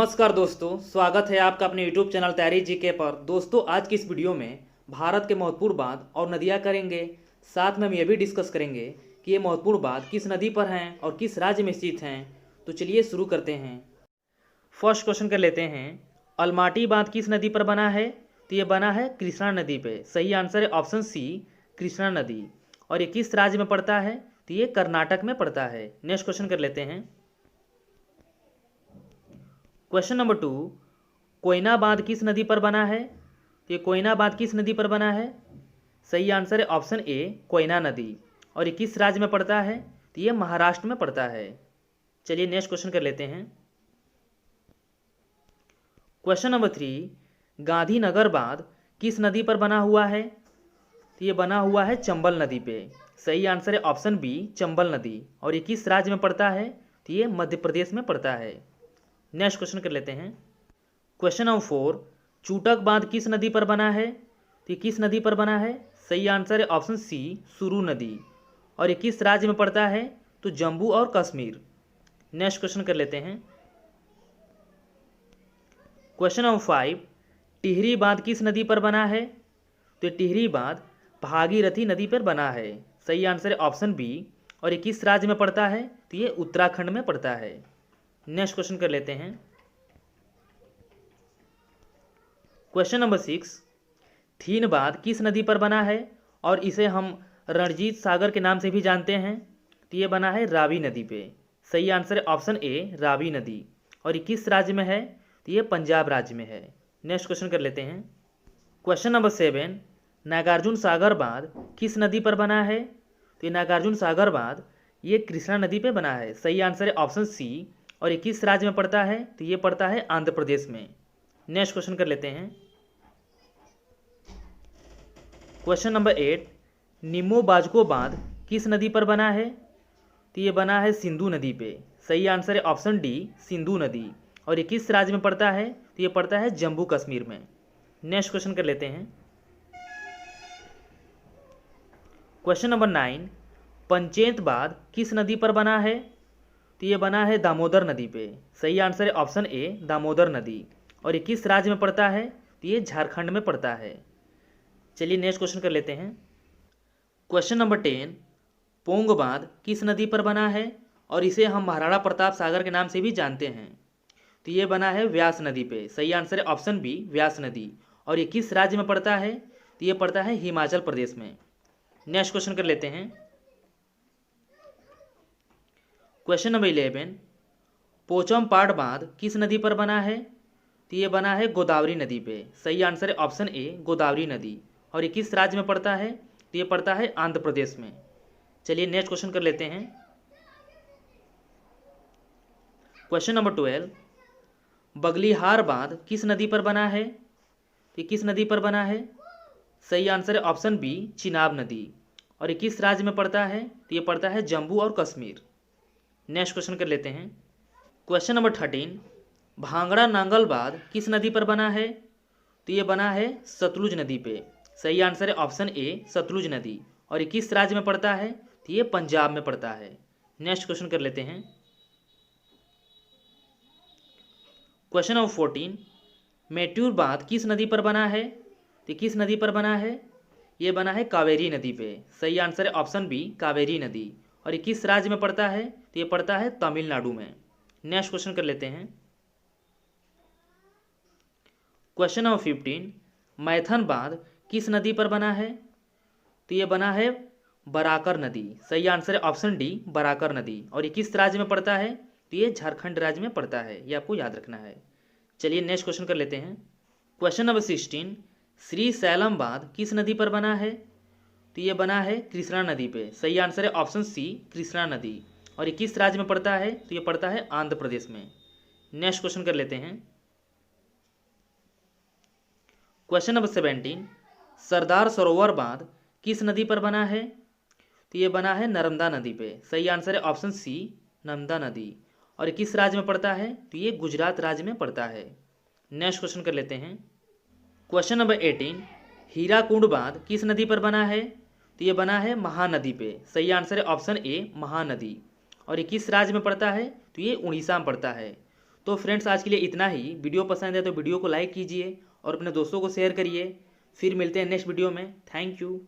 नमस्कार दोस्तों, स्वागत है आपका अपने YouTube चैनल तैयारी जीके पर। दोस्तों, आज की इस वीडियो में भारत के महत्वपूर्ण बांध और नदियां करेंगे। साथ में हम ये भी डिस्कस करेंगे कि ये महत्वपूर्ण बांध किस नदी पर हैं और किस राज्य में स्थित हैं। तो चलिए शुरू करते हैं। फर्स्ट क्वेश्चन कर लेते हैं, अलमाटी बांध किस नदी पर बना है? तो ये बना है कृष्णा नदी पे। सही आंसर है ऑप्शन सी, कृष्णा नदी। और ये किस राज्य में पड़ता है? तो ये कर्नाटक में पड़ता है। नेक्स्ट क्वेश्चन कर लेते हैं। क्वेश्चन नंबर 2, कोयना बांध किस नदी पर बना है? तो ये कोयना बांध किस नदी पर बना है? सही आंसर है ऑप्शन ए, कोयना नदी। और ये किस राज्य में पड़ता है? तो ये महाराष्ट्र में पड़ता है। चलिए नेक्स्ट क्वेश्चन कर लेते हैं। क्वेश्चन नंबर 3, गांधीनगर बांध किस नदी पर बना हुआ है? तो ये बना हुआ है चंबल नदी पे। सही आंसर है ऑप्शन बी, चंबल नदी। और ये किस राज्य में पड़ता है? तो ये मध्य प्रदेश में पड़ता है। नेक्स्ट क्वेश्चन कर लेते हैं। क्वेश्चन नंबर 4, चूटक बांध किस नदी पर बना है? तो ये किस नदी पर बना है? सही आंसर है ऑप्शन सी, सुरू नदी। और ये किस राज्य में पड़ता है? तो जम्मू और कश्मीर। नेक्स्ट क्वेश्चन कर लेते हैं। क्वेश्चन नंबर 5, टिहरी बांध किस नदी पर बना है? तो ये टिहरी बांध भागीरथी नदी पर बना है। सही आंसर है ऑप्शन बी। और ये किस राज्य में पड़ता है? तो ये उत्तराखंड में पड़ता है। नेक्स्ट क्वेश्चन कर लेते हैं। क्वेश्चन नंबर 6, थीन बांध किस नदी पर बना है और इसे हम रणजीत सागर के नाम से भी जानते हैं? तो ये बना है रावी नदी पे। सही आंसर है ऑप्शन ए, रावी नदी। और ये किस राज्य में है? तो ये पंजाब राज्य में है। नेक्स्ट क्वेश्चन कर लेते हैं। क्वेश्चन नंबर 7, नागार्जुन सागर बांध किस नदी पर बना है? तो ये नागार्जुन सागर बांध ये कृष्णा नदी पे बना है। सही आंसर है ऑप्शन सी। और ये किस राज्य में पड़ता है? तो ये पड़ता है आंध्र प्रदेश में। नेक्स्ट क्वेश्चन कर लेते हैं। क्वेश्चन नंबर 8, निमो बाजको बांध किस नदी पर बना है? तो ये बना है सिंधु नदी पे। सही आंसर है ऑप्शन डी, सिंधु नदी। और ये किस राज्य में पड़ता है? तो ये पड़ता है जम्मू कश्मीर में। नेक्स्ट क्वेश्चन कर लेते हैं। क्वेश्चन नंबर 9, पंचेत बांध किस नदी पर बना है? तो ये बना है दामोदर नदी पे। सही आंसर है ऑप्शन ए, दामोदर नदी। और ये किस राज्य में पड़ता है? तो ये झारखंड में पड़ता है। चलिए नेक्स्ट क्वेश्चन कर लेते हैं। क्वेश्चन नंबर 10, पोंग बांध किस नदी पर बना है और इसे हम महाराणा प्रताप सागर के नाम से भी जानते हैं? तो ये बना है व्यास नदी पे। सही आंसर है ऑप्शन बी, व्यास नदी। और ये किस राज्य में पड़ता है? तो ये पड़ता है हिमाचल प्रदेश में। नेक्स्ट क्वेश्चन कर लेते हैं। क्वेश्चन नंबर 11, पोचमपाड़ बांध किस नदी पर बना है? तो ये बना है गोदावरी नदी पे। सही आंसर है ऑप्शन ए, गोदावरी नदी। और ये किस राज्य में पड़ता है? तो ये पड़ता है आंध्र प्रदेश में। चलिए नेक्स्ट क्वेश्चन कर लेते हैं। क्वेश्चन नंबर 12, बगलीहार बांध किस नदी पर बना है? तो ये किस नदी पर बना है? सही आंसर है ऑप्शन बी, चिनाब नदी। और ये किस राज्य में पड़ता है? तो ये पड़ता है जम्मू और कश्मीर। नेक्स्ट क्वेश्चन कर लेते हैं। क्वेश्चन नंबर 13, भांगड़ा नांगल बांध किस नदी पर बना है? तो ये बना है सतलुज नदी पे। सही आंसर है ऑप्शन ए, सतलुज नदी। और ये किस राज्य में पड़ता है? तो ये पंजाब में पड़ता है। नेक्स्ट क्वेश्चन कर लेते हैं। क्वेश्चन नंबर 14, मेट्यूर बांध किस नदी पर बना है? तो किस नदी पर बना है? ये बना है कावेरी नदी पे। सही आंसर है ऑप्शन बी, कावेरी नदी। और ये किस राज्य में पड़ता है? तो ये पड़ता है तमिलनाडु में। नेक्स्ट क्वेश्चन कर लेते हैं। क्वेश्चन नंबर 15, मैथन बांध किस नदी पर बना है? तो ये बना है बराकर नदी। सही आंसर है ऑप्शन डी, बराकर नदी। और ये किस राज्य में पड़ता है? तो ये झारखंड राज्य में पड़ता है। ये आपको याद रखना है। चलिए नेक्स्ट क्वेश्चन कर लेते हैं। क्वेश्चन नंबर 16, श्री सैलम बांध किस नदी पर बना है? तो ये बना है कृष्णा नदी पे। सही आंसर है ऑप्शन सी, कृष्णा नदी। और ये किस राज्य में पड़ता है? तो ये पड़ता है आंध्र प्रदेश में। नेक्स्ट क्वेश्चन कर लेते हैं। क्वेश्चन नंबर 17, सरदार सरोवर बांध किस नदी पर बना है? तो ये बना है नर्मदा नदी पे। सही आंसर है ऑप्शन सी, नर्मदा नदी। और ये किस राज्य में पड़ता है? तो ये गुजरात राज्य में पड़ता है। नेक्स्ट क्वेश्चन कर लेते हैं। क्वेश्चन नंबर 18, हीराकुंड बांध किस नदी पर बना है? तो ये बना है महानदी पे। सही आंसर है ऑप्शन ए, महानदी। और ये किस राज्य में पड़ता है? तो ये उड़ीसा में पड़ता है। तो फ्रेंड्स आज के लिए इतना ही। वीडियो पसंद है तो वीडियो को लाइक कीजिए और अपने दोस्तों को शेयर करिए। फिर मिलते हैं नेक्स्ट वीडियो में। Thank you.